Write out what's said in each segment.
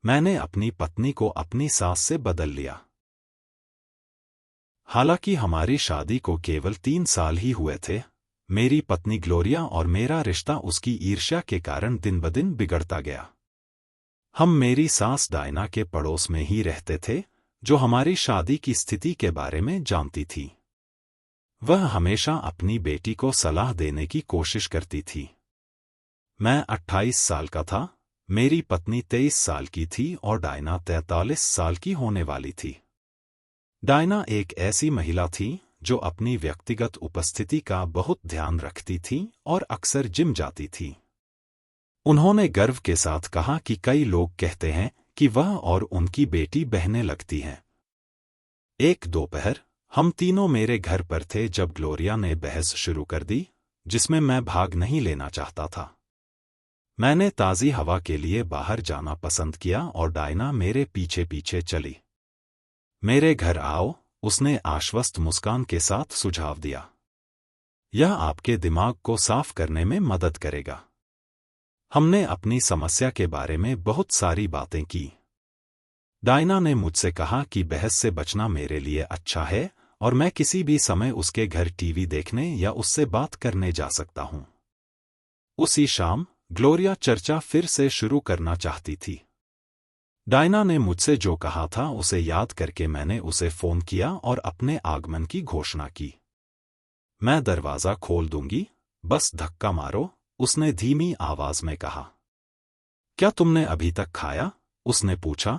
मैंने अपनी पत्नी को अपनी सास से बदल लिया। हालांकि हमारी शादी को केवल 3 साल ही हुए थे, मेरी पत्नी ग्लोरिया और मेरा रिश्ता उसकी ईर्ष्या के कारण दिन ब दिन बिगड़ता गया। हम मेरी सास डायना के पड़ोस में ही रहते थे, जो हमारी शादी की स्थिति के बारे में जानती थी। वह हमेशा अपनी बेटी को सलाह देने की कोशिश करती थी। मैं 28 साल का था, मेरी पत्नी 23 साल की थी और डायना 43 साल की होने वाली थी। डायना एक ऐसी महिला थी जो अपनी व्यक्तिगत उपस्थिति का बहुत ध्यान रखती थी और अक्सर जिम जाती थी। उन्होंने गर्व के साथ कहा कि कई लोग कहते हैं कि वह और उनकी बेटी बहनें लगती हैं। एक दोपहर हम तीनों मेरे घर पर थे जब ग्लोरिया ने बहस शुरू कर दी, जिसमें मैं भाग नहीं लेना चाहता था। मैंने ताज़ी हवा के लिए बाहर जाना पसंद किया और डायना मेरे पीछे पीछे चली। मेरे घर आओ, उसने आश्वस्त मुस्कान के साथ सुझाव दिया। यह आपके दिमाग को साफ करने में मदद करेगा। हमने अपनी समस्या के बारे में बहुत सारी बातें की। डायना ने मुझसे कहा कि बहस से बचना मेरे लिए अच्छा है और मैं किसी भी समय उसके घर टीवी देखने या उससे बात करने जा सकता हूं। उसी शाम ग्लोरिया चर्चा फिर से शुरू करना चाहती थी। डायना ने मुझसे जो कहा था उसे याद करके मैंने उसे फोन किया और अपने आगमन की घोषणा की। मैं दरवाजा खोल दूंगी, बस धक्का मारो, उसने धीमी आवाज में कहा। क्या तुमने अभी तक खाया? उसने पूछा।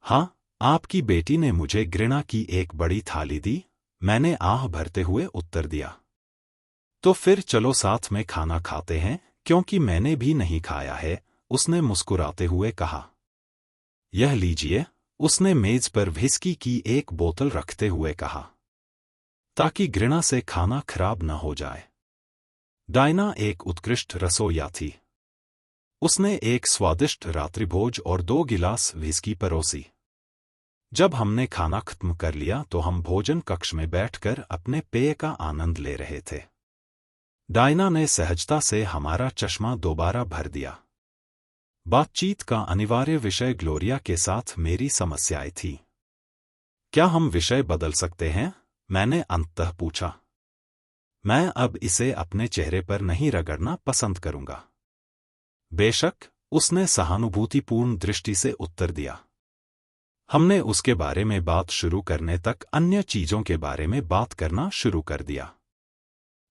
हाँ, आपकी बेटी ने मुझे घृणा की एक बड़ी थाली दी, मैंने आह भरते हुए उत्तर दिया। तो फिर चलो साथ में खाना खाते हैं, क्योंकि मैंने भी नहीं खाया है, उसने मुस्कुराते हुए कहा। यह लीजिए, उसने मेज पर व्हिस्की की एक बोतल रखते हुए कहा, ताकि घृणा से खाना खराब न हो जाए। डायना एक उत्कृष्ट रसोइया थी। उसने एक स्वादिष्ट रात्रिभोज और 2 गिलास व्हिस्की परोसी। जब हमने खाना खत्म कर लिया तो हम भोजन कक्ष में बैठकर अपने पेय का आनंद ले रहे थे। डायना ने सहजता से हमारा चश्मा दोबारा भर दिया। बातचीत का अनिवार्य विषय ग्लोरिया के साथ मेरी समस्याएं थी। क्या हम विषय बदल सकते हैं? मैंने अंततः पूछा। मैं अब इसे अपने चेहरे पर नहीं रगड़ना पसंद करूंगा। बेशक, उसने सहानुभूतिपूर्ण दृष्टि से उत्तर दिया। हमने उसके बारे में बात शुरू करने तक अन्य चीजों के बारे में बात करना शुरू कर दिया।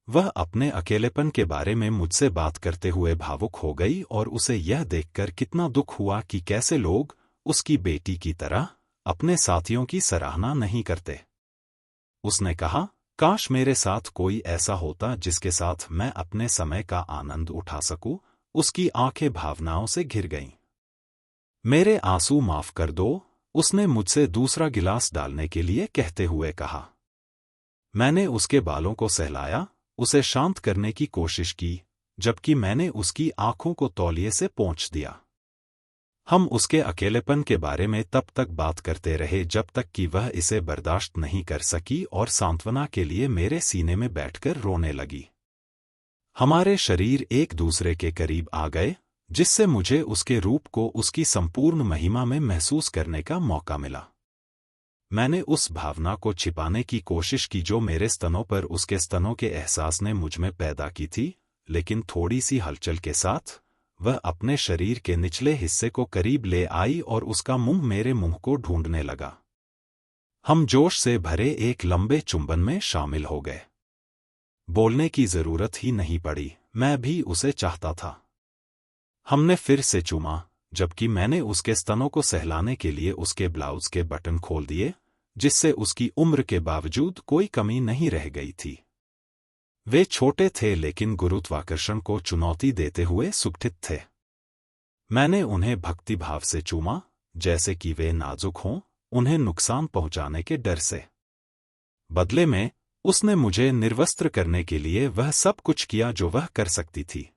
वह अपने अकेलेपन के बारे में मुझसे बात करते हुए भावुक हो गई और उसे यह देखकर कितना दुख हुआ कि कैसे लोग उसकी बेटी की तरह अपने साथियों की सराहना नहीं करते। उसने कहा, काश मेरे साथ कोई ऐसा होता जिसके साथ मैं अपने समय का आनंद उठा सकूं। उसकी आंखें भावनाओं से घिर गईं। मेरे आंसू माफ कर दो, उसने मुझसे दूसरा गिलास डालने के लिए कहते हुए कहा। मैंने उसके बालों को सहलाया, उसे शांत करने की कोशिश की, जबकि मैंने उसकी आंखों को तौलिए से पोंछ दिया। हम उसके अकेलेपन के बारे में तब तक बात करते रहे जब तक कि वह इसे बर्दाश्त नहीं कर सकी और सांत्वना के लिए मेरे सीने में बैठकर रोने लगी। हमारे शरीर एक दूसरे के करीब आ गए, जिससे मुझे उसके रूप को उसकी संपूर्ण महिमा में महसूस करने का मौका मिला। मैंने उस भावना को छिपाने की कोशिश की जो मेरे स्तनों पर उसके स्तनों के एहसास ने मुझ में पैदा की थी, लेकिन थोड़ी सी हलचल के साथ वह अपने शरीर के निचले हिस्से को करीब ले आई और उसका मुंह मेरे मुंह को ढूंढने लगा। हम जोश से भरे एक लंबे चुंबन में शामिल हो गए। बोलने की जरूरत ही नहीं पड़ी, मैं भी उसे चाहता था। हमने फिर से चूमा, जबकि मैंने उसके स्तनों को सहलाने के लिए उसके ब्लाउज के बटन खोल दिए, जिससे उसकी उम्र के बावजूद कोई कमी नहीं रह गई थी। वे छोटे थे लेकिन गुरुत्वाकर्षण को चुनौती देते हुए सुगठित थे। मैंने उन्हें भक्तिभाव से चूमा, जैसे कि वे नाजुक हों, उन्हें नुकसान पहुंचाने के डर से। बदले में उसने मुझे निर्वस्त्र करने के लिए वह सब कुछ किया जो वह कर सकती थी।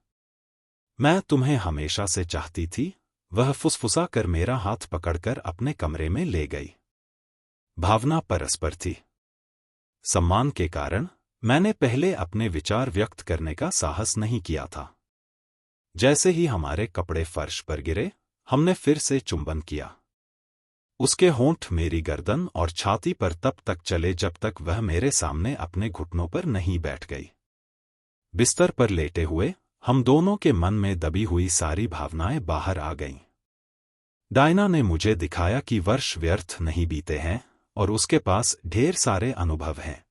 मैं तुम्हें हमेशा से चाहती थी, वह फुसफुसा कर मेरा हाथ पकड़कर अपने कमरे में ले गई। भावना परस्पर थी। सम्मान के कारण मैंने पहले अपने विचार व्यक्त करने का साहस नहीं किया था। जैसे ही हमारे कपड़े फर्श पर गिरे, हमने फिर से चुंबन किया। उसके होंठ मेरी गर्दन और छाती पर तब तक चले जब तक वह मेरे सामने अपने घुटनों पर नहीं बैठ गई। बिस्तर पर लेटे हुए हम दोनों के मन में दबी हुई सारी भावनाएं बाहर आ गईं। डायना ने मुझे दिखाया कि वर्ष व्यर्थ नहीं बीते हैं और उसके पास ढेर सारे अनुभव हैं।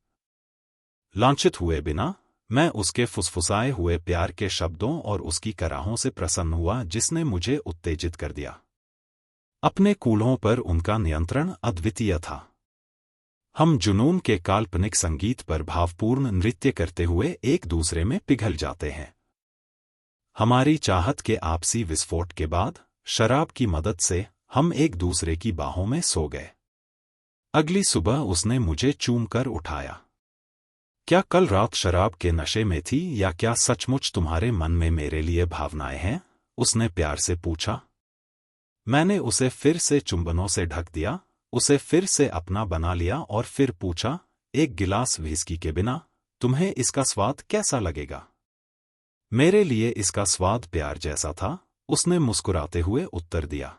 लांछित हुए बिना मैं उसके फुसफुसाए हुए प्यार के शब्दों और उसकी कराहों से प्रसन्न हुआ जिसने मुझे उत्तेजित कर दिया। अपने कूल्हों पर उनका नियंत्रण अद्वितीय था। हम जुनून के काल्पनिक संगीत पर भावपूर्ण नृत्य करते हुए एक दूसरे में पिघल जाते हैं। हमारी चाहत के आपसी विस्फोट के बाद शराब की मदद से हम एक दूसरे की बाहों में सो गए। अगली सुबह उसने मुझे चूम कर उठाया। क्या कल रात शराब के नशे में थी या क्या सचमुच तुम्हारे मन में मेरे लिए भावनाएं हैं? उसने प्यार से पूछा। मैंने उसे फिर से चुंबनों से ढक दिया, उसे फिर से अपना बना लिया और फिर पूछा, एक गिलास व्हिस्की के बिना तुम्हें इसका स्वाद कैसा लगेगा? मेरे लिए इसका स्वाद प्यार जैसा था, उसने मुस्कुराते हुए उत्तर दिया।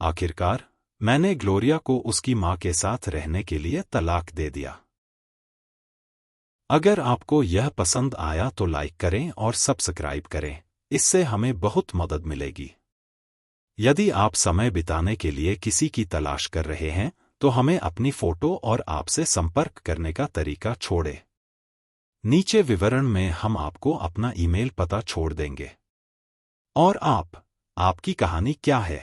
आखिरकार मैंने ग्लोरिया को उसकी मां के साथ रहने के लिए तलाक दे दिया। अगर आपको यह पसंद आया तो लाइक करें और सब्सक्राइब करें, इससे हमें बहुत मदद मिलेगी। यदि आप समय बिताने के लिए किसी की तलाश कर रहे हैं तो हमें अपनी फोटो और आपसे संपर्क करने का तरीका छोड़ें। नीचे विवरण में हम आपको अपना ईमेल पता छोड़ देंगे। और आपकी कहानी क्या है?